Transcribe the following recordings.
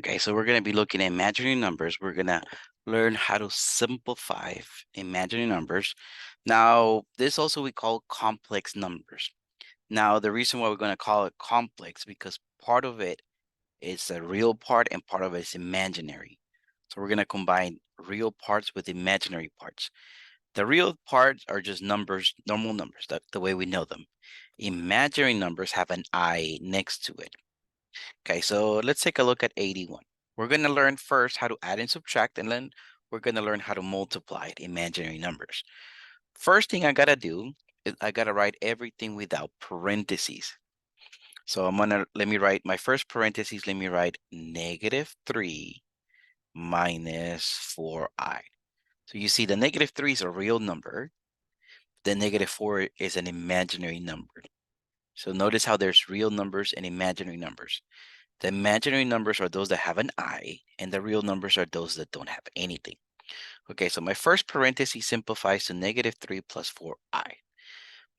Okay, so we're going to be looking at imaginary numbers. We're going to learn how to simplify imaginary numbers. Now, this also we call complex numbers. Now, the reason why we're going to call it complex because part of it is a real part and part of it is imaginary. So we're going to combine real parts with imaginary parts. The real parts are just numbers, normal numbers, the way we know them. Imaginary numbers have an I next to it. Okay, so let's take a look at 81. We're going to learn first how to add and subtract, and then we're going to learn how to multiply imaginary numbers. First thing I got to do is I got to write everything without parentheses. So let me write my first parentheses, let me write -3 minus 4i. So you see the -3 is a real number. The -4 is an imaginary number. So notice how there's real numbers and imaginary numbers. The imaginary numbers are those that have an I, and the real numbers are those that don't have anything. Okay, so my first parenthesis simplifies to -3 plus 4i.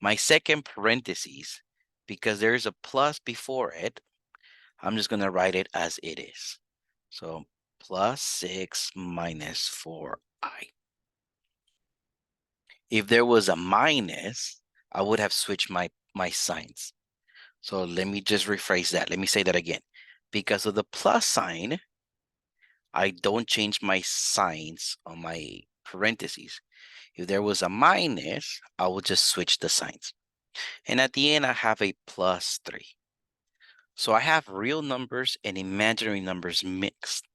My second parenthesis, because there's a plus before it, I'm just going to write it as it is. So plus 6 minus 4i. If there was a minus, I would have switched my signs. So let me just rephrase that. Let me say that again. Because of the plus sign, I don't change my signs on my parentheses. If there was a minus, I will just switch the signs. And at the end, I have a plus 3. So I have real numbers and imaginary numbers mixed.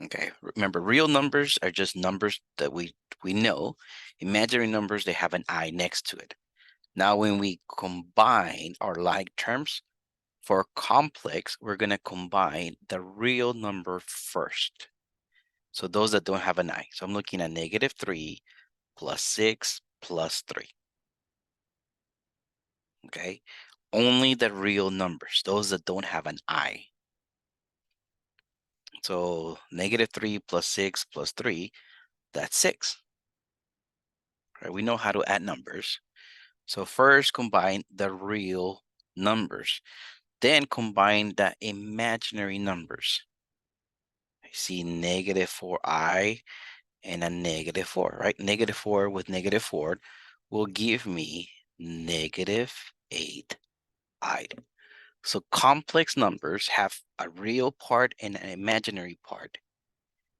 Okay, remember, real numbers are just numbers that we know. Imaginary numbers, they have an I next to it. Now, when we combine our like terms, for complex, we're going to combine the real number first. So those that don't have an I. So I'm looking at -3 plus 6 plus 3. Okay, only the real numbers, those that don't have an I. So -3 plus 6 plus 3, that's 6. Right? We know how to add numbers. So first combine the real numbers, then combine the imaginary numbers. I see -4i and a -4, right? -4 with -4 will give me -8i. So complex numbers have a real part and an imaginary part.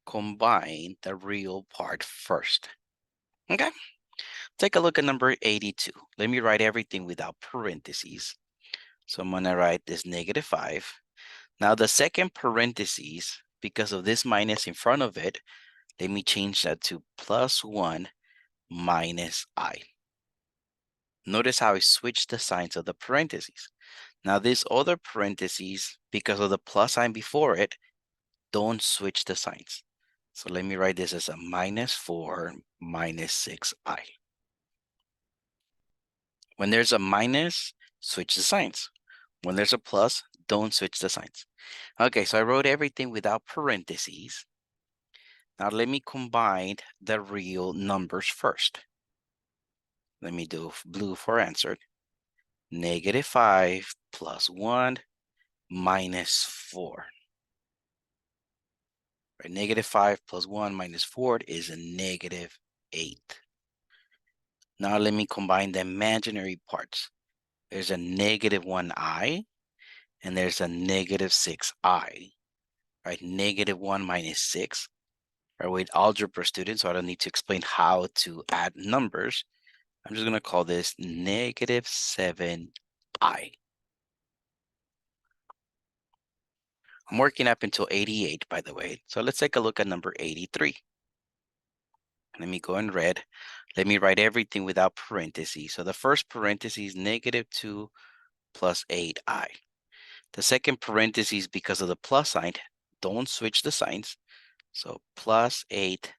Combine the real part first. Okay, take a look at number 82. Let me write everything without parentheses. So I'm gonna write this -5. Now the second parentheses, because of this minus in front of it, let me change that to +1 minus I. Notice how I switched the signs of the parentheses. Now this other parentheses, because of the plus sign before it, don't switch the signs. So let me write this as a -4 minus 6i. When there's a minus, switch the signs. When there's a plus, don't switch the signs. Okay, so I wrote everything without parentheses. Now let me combine the real numbers first. Let me do blue for answered. -5 plus 1 minus 4. Right? -5 plus 1 minus 4 is a -8. Now let me combine the imaginary parts. There's a -1i and there's a -6i. Right? -1 minus 6. Right? With algebra students, so I don't need to explain how to add numbers. I'm just going to call this -7i. I'm working up until 88, by the way. So let's take a look at number 83. Let me go in red. Let me write everything without parentheses. So the first parentheses, -2 plus 8i. The second parentheses, because of the plus sign, don't switch the signs. So +8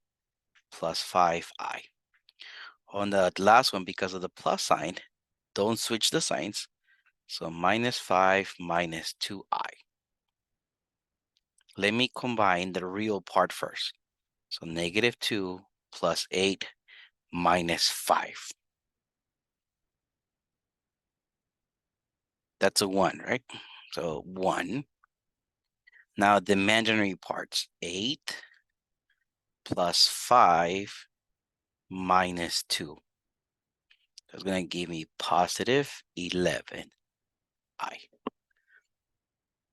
plus 5i. On the last one, because of the plus sign, don't switch the signs. So -5 minus 2i. Let me combine the real part first. So -2 plus 8 minus 5. That's a 1, right? So 1. Now the imaginary parts, 8 plus 5 minus 2. That's going to give me positive 11i.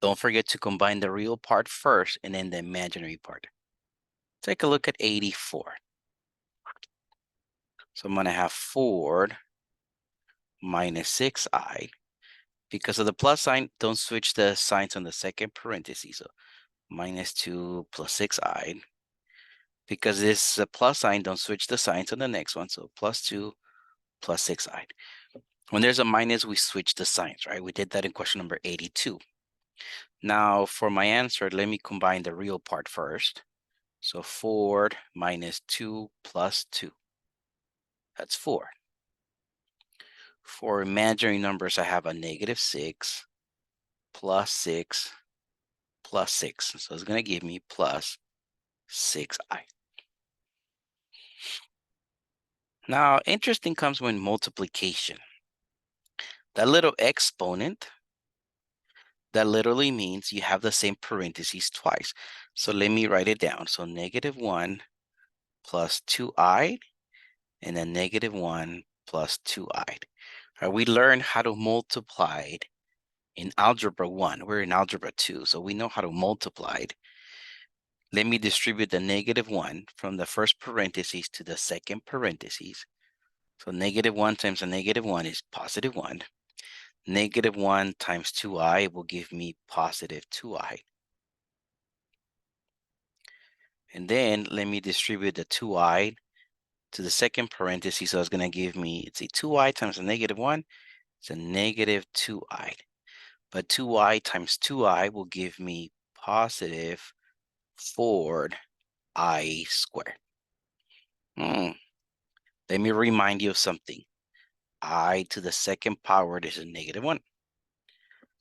Don't forget to combine the real part first and then the imaginary part. Take a look at 84. So I'm going to have 4 minus 6i. Because of the plus sign, don't switch the signs on the second parenthesis. So minus 2 plus 6i. Because this is a plus sign, don't switch the signs on the next one. So plus 2 plus 6i. When there's a minus, we switch the signs, right? We did that in question number 82. Now for my answer, let me combine the real part first. So 4 minus 2 plus 2. That's 4. For imaginary numbers, I have a negative 6 plus 6 plus 6. So it's going to give me plus 6i. Now, interesting comes when multiplication. That little exponent, that literally means you have the same parentheses twice. So let me write it down. So negative 1 plus 2i, and then negative 1 plus 2i. We learned how to multiply it in algebra 1. We're in algebra 2, so we know how to multiply it. Let me distribute the negative 1 from the first parentheses to the second parentheses. So negative 1 times a negative 1 is positive 1. Negative 1 times 2i will give me positive 2i. And then let me distribute the 2i to the second parenthesis. So it's going to give me, it's a 2i times a negative 1. It's a negative 2i. But 2i times 2i will give me positive 4i squared. Let me remind you of something. I to the second power is a negative 1.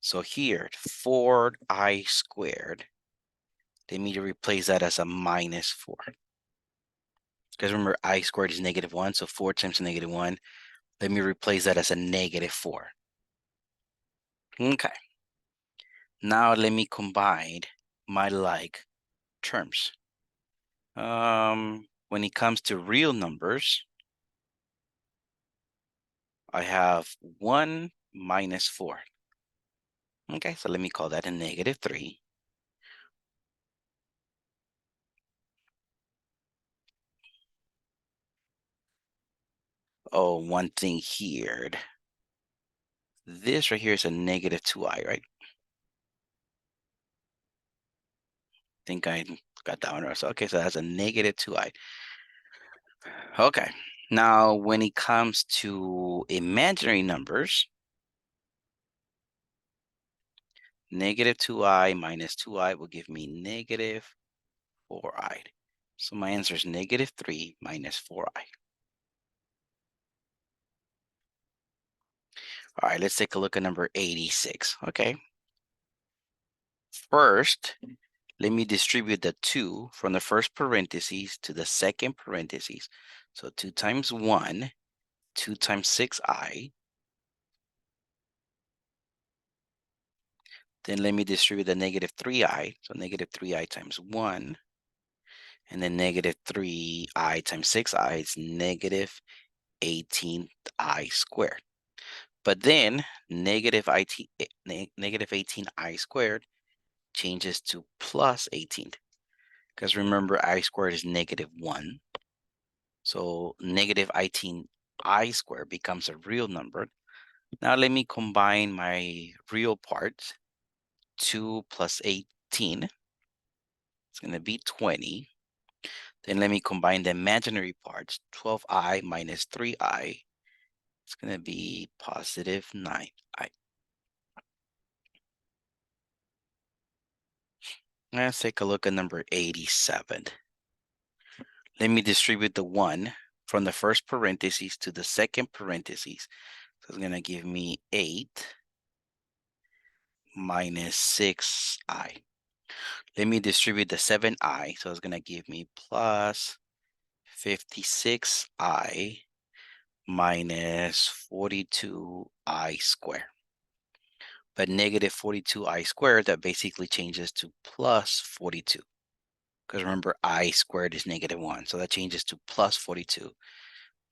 So here, 4i squared, let me replace that as a minus 4. Because remember, I squared is negative 1, so 4 times negative 1. Let me replace that as a negative 4. Okay. Now let me combine my like terms. When it comes to real numbers, I have 1 minus 4. Okay, so let me call that a negative 3. Oh, one thing here. This right here is a negative 2i, right? Think I got that one right. So, okay, so that's a negative 2i. Okay, now when it comes to imaginary numbers, negative 2i minus 2i will give me negative 4i. So my answer is negative 3 minus 4i. All right, let's take a look at number 86, okay? First, let me distribute the 2 from the first parentheses to the second parentheses. So 2 times 1, 2 times 6i. Then let me distribute the negative 3i. So negative 3i times 1. And then negative 3i times 6i is negative 18i squared. But then negative 18i squared changes to plus 18. Because remember, I squared is negative 1. So negative 18i squared becomes a real number. Now let me combine my real parts. 2 plus 18. It's going to be 20. Then let me combine the imaginary parts. 12i minus 3i. It's going to be positive 9i. Let's take a look at number 87. Let me distribute the 1 from the first parentheses to the second parentheses. So it's going to give me 8 minus 6i. Let me distribute the 7i. So it's going to give me plus 56i minus 42i squared. But negative 42i squared, that basically changes to plus 42. Because remember, I squared is negative 1. So that changes to plus 42.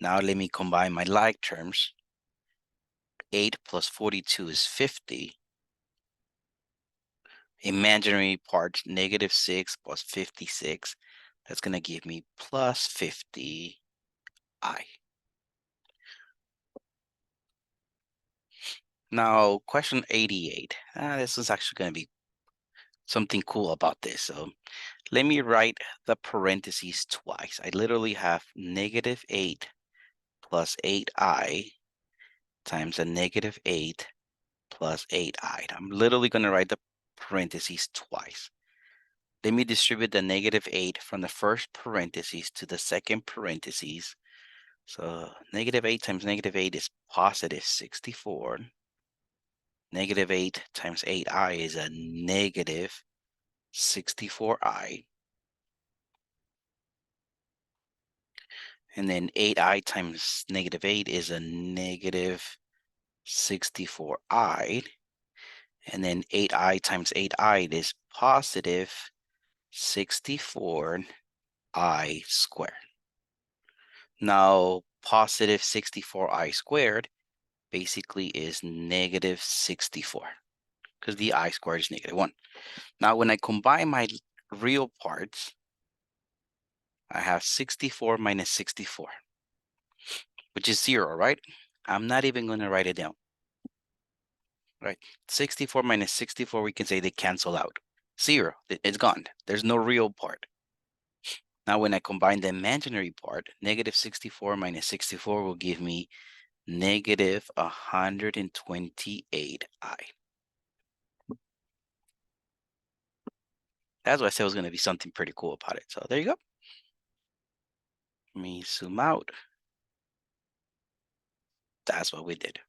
Now let me combine my like terms. 8 plus 42 is 50. Imaginary part, negative 6 plus 56. That's going to give me plus 50i. Now, question 88. This is actually going to be something cool about this. So let me write the parentheses twice. I literally have negative 8 plus 8i times a negative 8 plus 8i. I'm literally going to write the parentheses twice. Let me distribute the negative 8 from the first parentheses to the second parentheses. So negative 8 times negative 8 is positive 64. Negative 8 times 8i is a negative 64i. And then 8i times negative 8 is a negative 64i. And then 8i times 8i is positive 64i squared. Now, positive 64i squared basically is negative 64 because the I squared is negative 1. Now, when I combine my real parts, I have 64 minus 64, which is 0, right? I'm not even going to write it down, right? 64 minus 64, we can say they cancel out. 0, it's gone. There's no real part. Now, when I combine the imaginary part, negative 64 minus 64 will give me negative 128i. That's why I said it was going to be something pretty cool about it. So there you go. Let me zoom out. That's what we did.